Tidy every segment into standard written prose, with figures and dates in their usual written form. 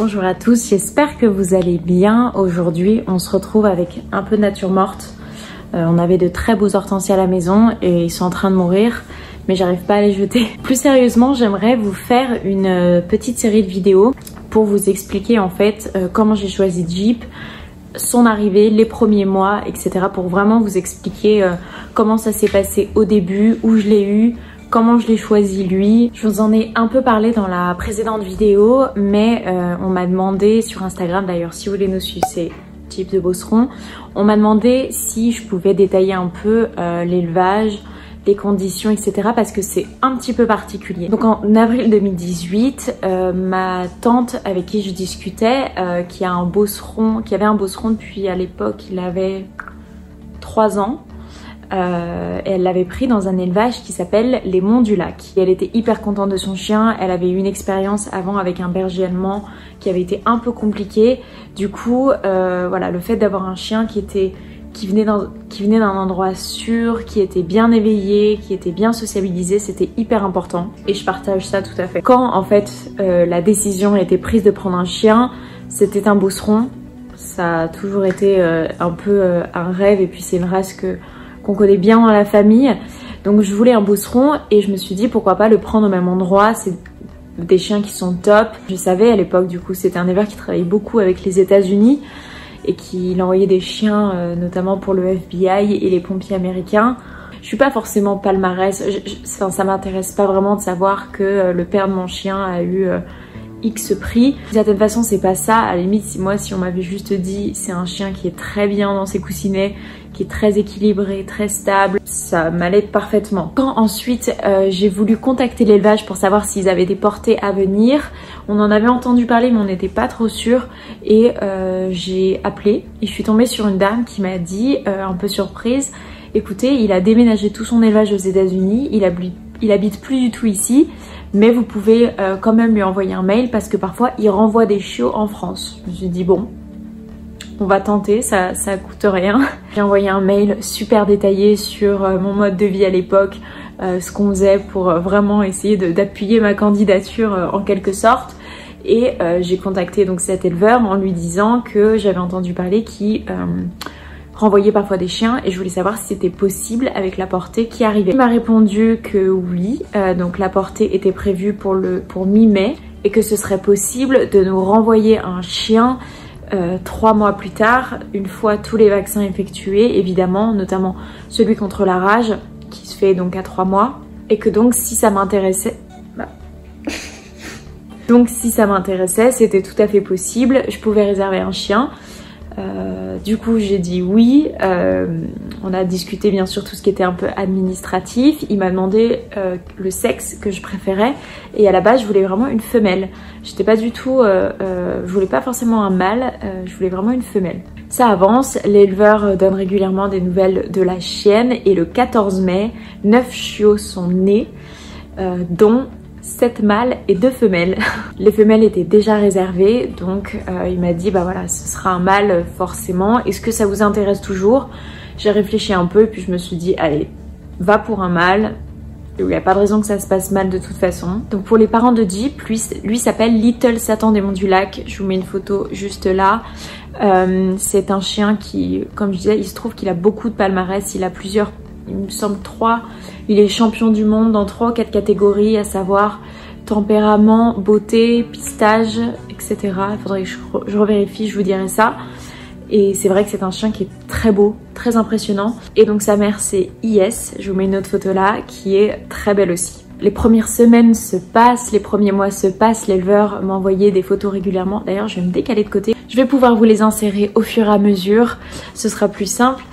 Bonjour à tous, j'espère que vous allez bien. Aujourd'hui, on se retrouve avec un peu de nature morte. On avait de très beaux hortensias à la maison et ils sont en train de mourir, mais j'arrive pas à les jeter. Plus sérieusement, j'aimerais vous faire une petite série de vidéos pour vous expliquer en fait comment j'ai choisi Jeep, son arrivée, les premiers mois, etc. pour vraiment vous expliquer comment ça s'est passé au début, où je l'ai eu, comment je l'ai choisi lui. Je vous en ai un peu parlé dans la précédente vidéo, mais on m'a demandé sur Instagram, d'ailleurs si vous voulez nous suivre, c'est Jeep de Beauceron, on m'a demandé si je pouvais détailler un peu l'élevage, les conditions, etc. parce que c'est un petit peu particulier. Donc en avril 2018, ma tante avec qui je discutais, qui avait un Beauceron depuis à l'époque il avait 3 ans, et elle l'avait pris dans un élevage qui s'appelle les Monts du Lac. Et elle était hyper contente de son chien, elle avait eu une expérience avant avec un berger allemand qui avait été un peu compliqué. Du coup, voilà, le fait d'avoir un chien qui venait d'un endroit sûr, qui était bien éveillé, qui était bien sociabilisé, c'était hyper important. Et je partage ça tout à fait. Quand en fait la décision a été prise de prendre un chien, c'était un Beauceron. Ça a toujours été un peu un rêve, et puis c'est une race qu'on connaît bien dans la famille. Donc je voulais un Beauceron et je me suis dit pourquoi pas le prendre au même endroit. C'est des chiens qui sont top. Je savais à l'époque, du coup, c'était un éleveur qui travaillait beaucoup avec les États-Unis et qu'il envoyait des chiens notamment pour le FBI et les pompiers américains. Je suis pas forcément palmarès, ça m'intéresse pas vraiment de savoir que le père de mon chien a eu X prix. D'une certaine façon, c'est pas ça. À la limite, si on m'avait juste dit c'est un chien qui est très bien dans ses coussinets, qui est très équilibré, très stable, ça m'allait parfaitement. Quand ensuite j'ai voulu contacter l'élevage pour savoir s'ils avaient des portées à venir, on en avait entendu parler mais on n'était pas trop sûr, et j'ai appelé et je suis tombée sur une dame qui m'a dit, un peu surprise, écoutez, il a déménagé tout son élevage aux États-Unis, il habite plus du tout ici, mais vous pouvez quand même lui envoyer un mail parce que parfois il renvoie des chiots en France. Je me suis dit bon, on va tenter, ça coûte rien. J'ai envoyé un mail super détaillé sur mon mode de vie à l'époque, ce qu'on faisait pour vraiment essayer d'appuyer ma candidature en quelque sorte. Et j'ai contacté donc cet éleveur en lui disant que j'avais entendu parler qu'il renvoyait parfois des chiens et je voulais savoir si c'était possible avec la portée qui arrivait. Il m'a répondu que oui, donc la portée était prévue pour mi-mai et que ce serait possible de nous renvoyer un chien 3 mois plus tard, une fois tous les vaccins effectués, évidemment, notamment celui contre la rage qui se fait donc à 3 mois, et que donc si ça m'intéressait, c'était tout à fait possible, je pouvais réserver un chien. Du coup j'ai dit oui, on a discuté bien sûr tout ce qui était un peu administratif, il m'a demandé le sexe que je préférais, et à la base je voulais vraiment une femelle, j'étais pas du tout, je voulais pas forcément un mâle, je voulais vraiment une femelle. Ça avance, l'éleveur donne régulièrement des nouvelles de la chienne et le 14 mai, 9 chiots sont nés, dont 7 mâles et 2 femelles. Les femelles étaient déjà réservées, donc il m'a dit bah voilà, ce sera un mâle forcément, est-ce que ça vous intéresse toujours? J'ai réfléchi un peu et puis je me suis dit allez, va pour un mâle, il n'y a pas de raison que ça se passe mal de toute façon. Donc pour les parents de Jeep, lui s'appelle Little Satan des Monts du Lac, je vous mets une photo juste là. C'est un chien qui, comme je disais, il se trouve qu'il a beaucoup de palmarès, il a plusieurs, il me semble 3, il est champion du monde dans 3 ou 4 catégories, à savoir tempérament, beauté, pistage, etc. Il faudrait que je revérifie, je vous dirai ça. Et c'est vrai que c'est un chien qui est très beau, très impressionnant. Et donc sa mère c'est IS, je vous mets une autre photo là, qui est très belle aussi. Les premières semaines se passent, les premiers mois se passent, l'éleveur m'envoyait des photos régulièrement. D'ailleurs je vais me décaler de côté, je vais pouvoir vous les insérer au fur et à mesure, ce sera plus simple.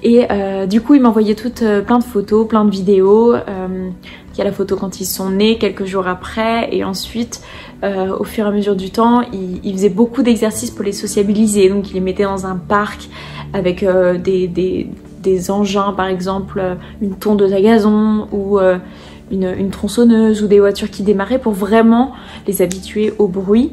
Et du coup il m'envoyait plein de photos, plein de vidéos. Il y a la photo quand ils sont nés, quelques jours après, et ensuite au fur et à mesure du temps il faisait beaucoup d'exercices pour les sociabiliser. Donc il les mettait dans un parc avec des engins, par exemple une tondeuse à gazon ou une tronçonneuse ou des voitures qui démarraient, pour vraiment les habituer au bruit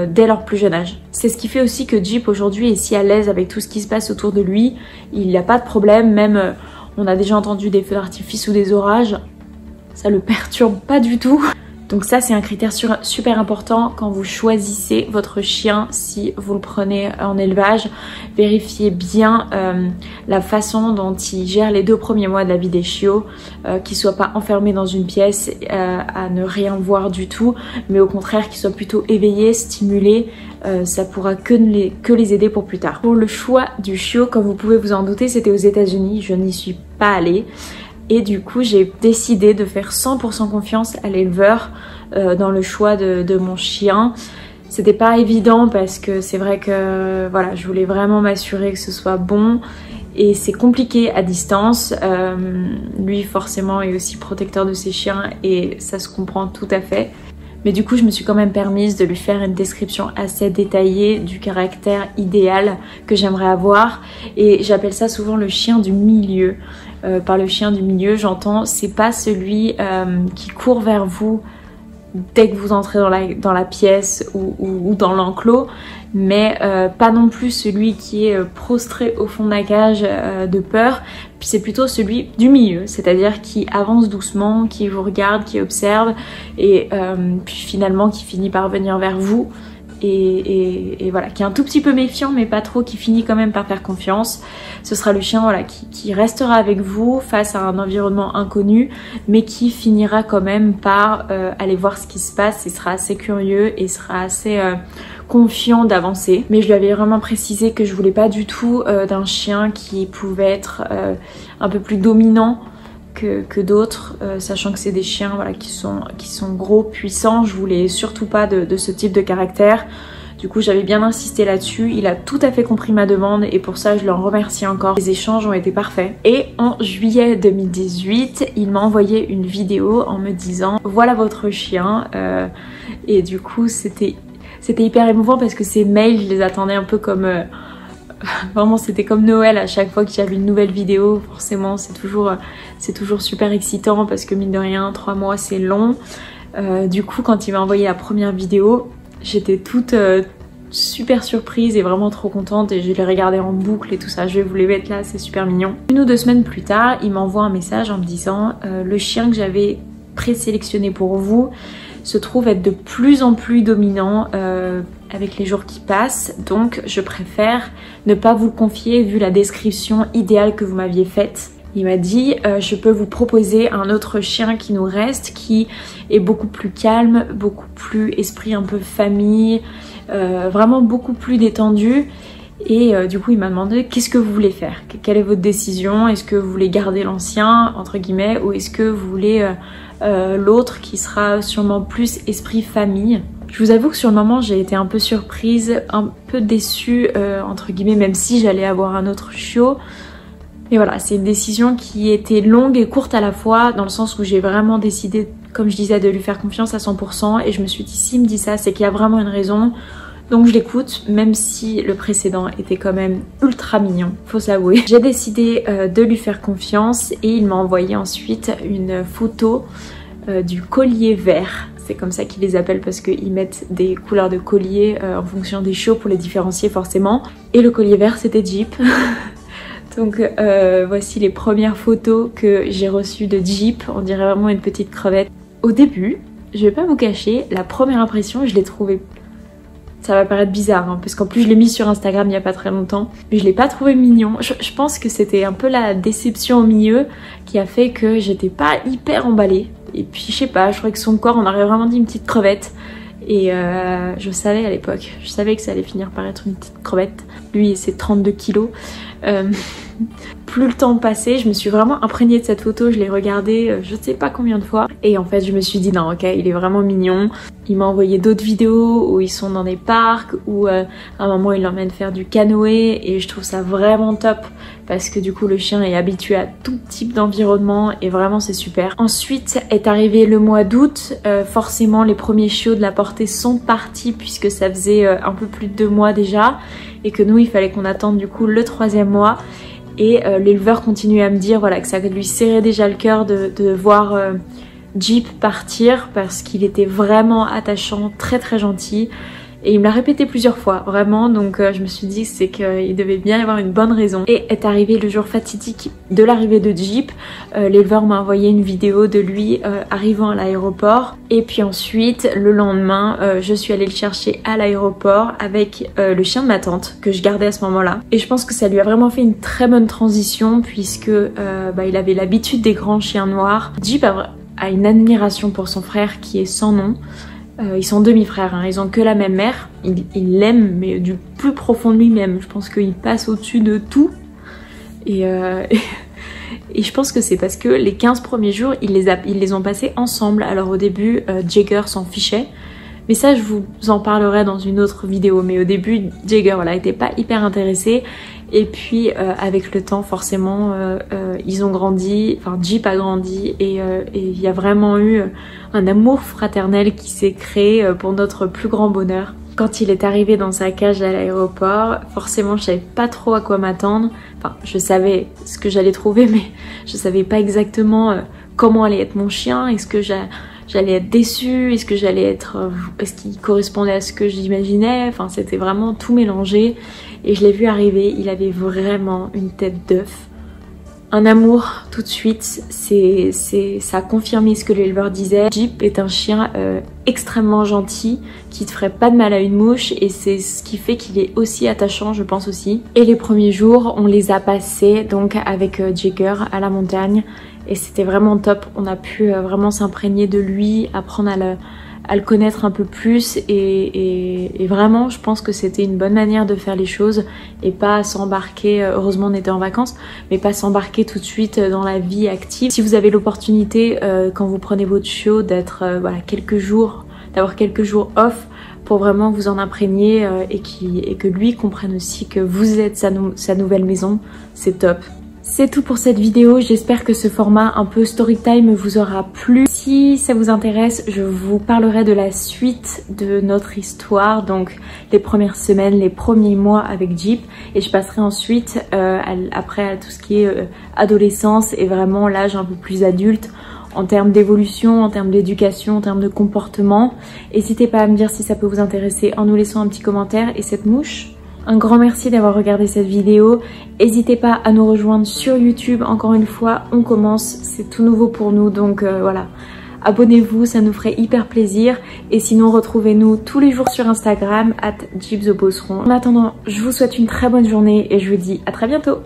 dès leur plus jeune âge. C'est ce qui fait aussi que Jeep aujourd'hui est si à l'aise avec tout ce qui se passe autour de lui. Il n'a pas de problème, même on a déjà entendu des feux d'artifice ou des orages, ça le perturbe pas du tout. Donc ça c'est un critère super important quand vous choisissez votre chien. Si vous le prenez en élevage, vérifiez bien la façon dont il gère les 2 premiers mois de la vie des chiots, qu'il soit pas enfermé dans une pièce à ne rien voir du tout, mais au contraire qu'il soit plutôt éveillé, stimulé. Ça pourra que les aider pour plus tard. Pour le choix du chiot, comme vous pouvez vous en douter, c'était aux États-Unis, je n'y suis pas allée. Et du coup j'ai décidé de faire 100% confiance à l'éleveur dans le choix de mon chien. C'était pas évident parce que c'est vrai que voilà, je voulais vraiment m'assurer que ce soit bon. Et c'est compliqué à distance. Lui forcément est aussi protecteur de ses chiens et ça se comprend tout à fait. Mais du coup je me suis quand même permise de lui faire une description assez détaillée du caractère idéal que j'aimerais avoir. Et j'appelle ça souvent le chien du milieu. Par le chien du milieu j'entends, c'est pas celui qui court vers vous dès que vous entrez dans la pièce ou dans l'enclos, mais pas non plus celui qui est prostré au fond de la cage de peur. Puis c'est plutôt celui du milieu, c'est-à-dire qui avance doucement, qui vous regarde, qui observe et puis finalement qui finit par venir vers vous. Et voilà, qui est un tout petit peu méfiant mais pas trop, qui finit quand même par faire confiance. Ce sera le chien voilà, qui restera avec vous face à un environnement inconnu, mais qui finira quand même par aller voir ce qui se passe et sera assez curieux et sera assez confiant d'avancer. Mais je lui avais vraiment précisé que je voulais pas du tout d'un chien qui pouvait être un peu plus dominant que d'autres, sachant que c'est des chiens voilà, qui sont gros, puissants. Je voulais surtout pas de ce type de caractère. Du coup j'avais bien insisté là-dessus, il a tout à fait compris ma demande et pour ça je l'en remercie encore. Les échanges ont été parfaits. Et en juillet 2018, il m'a envoyé une vidéo en me disant voilà votre chien, et du coup c'était hyper émouvant parce que ces mails je les attendais un peu comme... Vraiment c'était comme Noël, à chaque fois que j'avais une nouvelle vidéo, forcément c'est toujours super excitant parce que mine de rien 3 mois c'est long. Du coup quand il m'a envoyé la première vidéo, j'étais toute super surprise et vraiment trop contente et je l'ai regardé en boucle et tout ça. Je vais vous les mettre là, c'est super mignon. 1 ou 2 semaines plus tard, il m'envoie un message en me disant le chien que j'avais présélectionné pour vous se trouve être de plus en plus dominant avec les jours qui passent, donc je préfère ne pas vous le confier vu la description idéale que vous m'aviez faite. Il m'a dit je peux vous proposer un autre chien qui nous reste, qui est beaucoup plus calme, beaucoup plus esprit un peu famille, vraiment beaucoup plus détendu. Et du coup il m'a demandé qu'est-ce que vous voulez faire, quelle est votre décision, est-ce que vous voulez garder l'ancien entre guillemets ou est-ce que vous voulez l'autre qui sera sûrement plus esprit famille. Je vous avoue que sur le moment j'ai été un peu surprise, un peu déçue entre guillemets, même si j'allais avoir un autre chiot. Et voilà, c'est une décision qui était longue et courte à la fois, dans le sens où j'ai vraiment décidé, comme je disais, de lui faire confiance à 100%. Et je me suis dit, s'il me dit ça, c'est qu'il y a vraiment une raison. Donc je l'écoute, même si le précédent était quand même ultra mignon, faut s'avouer. J'ai décidé de lui faire confiance et il m'a envoyé ensuite une photo du collier vert. C'est comme ça qu'ils les appellent parce qu'ils mettent des couleurs de collier en fonction des chiots pour les différencier forcément. Et le collier vert c'était Jeep. Donc voici les premières photos que j'ai reçues de Jeep. On dirait vraiment une petite crevette. Au début, je vais pas vous cacher, la première impression je l'ai trouvée... Ça va paraître bizarre hein, parce qu'en plus je l'ai mis sur Instagram il y a pas très longtemps. Mais je l'ai pas trouvé mignon. Je pense que c'était un peu la déception au milieu qui a fait que j'étais pas hyper emballée. Et puis je sais pas, je trouvais que son corps on aurait vraiment dit une petite crevette. Et je savais à l'époque, je savais que ça allait finir par être une petite crevette. Lui et ses 32 kilos. Plus le temps passait, je me suis vraiment imprégnée de cette photo, je l'ai regardée je sais pas combien de fois. Et en fait je me suis dit non ok, il est vraiment mignon. Il m'a envoyé d'autres vidéos où ils sont dans des parcs, où à un moment il l'emmène faire du canoë. Et je trouve ça vraiment top parce que du coup le chien est habitué à tout type d'environnement et vraiment c'est super. Ensuite est arrivé le mois d'août, forcément les premiers chiots de la portée sont partis puisque ça faisait un peu plus de 2 mois déjà. Et que nous il fallait qu'on attende du coup le 3e mois. Et l'éleveur continuait à me dire voilà, que ça lui serrait déjà le cœur de voir Jeep partir parce qu'il était vraiment attachant, très très gentil. Et il me l'a répété plusieurs fois, vraiment, donc je me suis dit c'est qu'il devait bien y avoir une bonne raison. Et est arrivé le jour fatidique de l'arrivée de Jeep. L'éleveur m'a envoyé une vidéo de lui arrivant à l'aéroport. Et puis ensuite, le lendemain, je suis allée le chercher à l'aéroport avec le chien de ma tante que je gardais à ce moment-là. Et je pense que ça lui a vraiment fait une très bonne transition puisque il avait l'habitude des grands chiens noirs. Jeep a une admiration pour son frère qui est sans nom. Ils sont demi-frères, hein. Ils ont que la même mère, il l'aime mais du plus profond de lui-même. Je pense qu'il passe au-dessus de tout. Et je pense que c'est parce que les 15 premiers jours, ils les ont passés ensemble. Alors au début, Jagger s'en fichait. Mais ça, je vous en parlerai dans une autre vidéo. Mais au début, Jagger, voilà, était pas hyper intéressé. Et puis, avec le temps, forcément, ils ont grandi. Enfin, Jeep a grandi. Et il y a vraiment eu un amour fraternel qui s'est créé pour notre plus grand bonheur. Quand il est arrivé dans sa cage à l'aéroport, forcément, je savais pas trop à quoi m'attendre. Enfin, je savais ce que j'allais trouver, mais je savais pas exactement comment allait être mon chien. Est-ce que j'allais être déçue? Est-ce que est-ce qu'il correspondait à ce que j'imaginais? Enfin, c'était vraiment tout mélangé. Et je l'ai vu arriver, il avait vraiment une tête d'œuf. Un amour tout de suite, ça a confirmé ce que l'éleveur disait. Jeep est un chien extrêmement gentil, qui te ferait pas de mal à une mouche et c'est ce qui fait qu'il est aussi attachant, je pense aussi. Et les premiers jours, on les a passés donc avec Jagger à la montagne et c'était vraiment top. On a pu vraiment s'imprégner de lui, apprendre à le connaître un peu plus et vraiment je pense que c'était une bonne manière de faire les choses et pas s'embarquer, heureusement on était en vacances, mais pas s'embarquer tout de suite dans la vie active. Si vous avez l'opportunité quand vous prenez votre chiot d'être d'avoir quelques jours off pour vraiment vous en imprégner et que lui comprenne aussi que vous êtes sa nouvelle maison, c'est top. C'est tout pour cette vidéo, j'espère que ce format un peu story time vous aura plu. Si ça vous intéresse, je vous parlerai de la suite de notre histoire, donc les premières semaines, les premiers mois avec Jeep, et je passerai ensuite après à tout ce qui est adolescence et vraiment l'âge un peu plus adulte en termes d'évolution, en termes d'éducation, en termes de comportement. N'hésitez pas à me dire si ça peut vous intéresser en nous laissant un petit commentaire. Et cette mouche, un grand merci d'avoir regardé cette vidéo. N'hésitez pas à nous rejoindre sur YouTube. Encore une fois, on commence, c'est tout nouveau pour nous. Donc voilà, abonnez-vous, ça nous ferait hyper plaisir. Et sinon, retrouvez-nous tous les jours sur Instagram @JeepTheBosseron. En attendant, je vous souhaite une très bonne journée et je vous dis à très bientôt.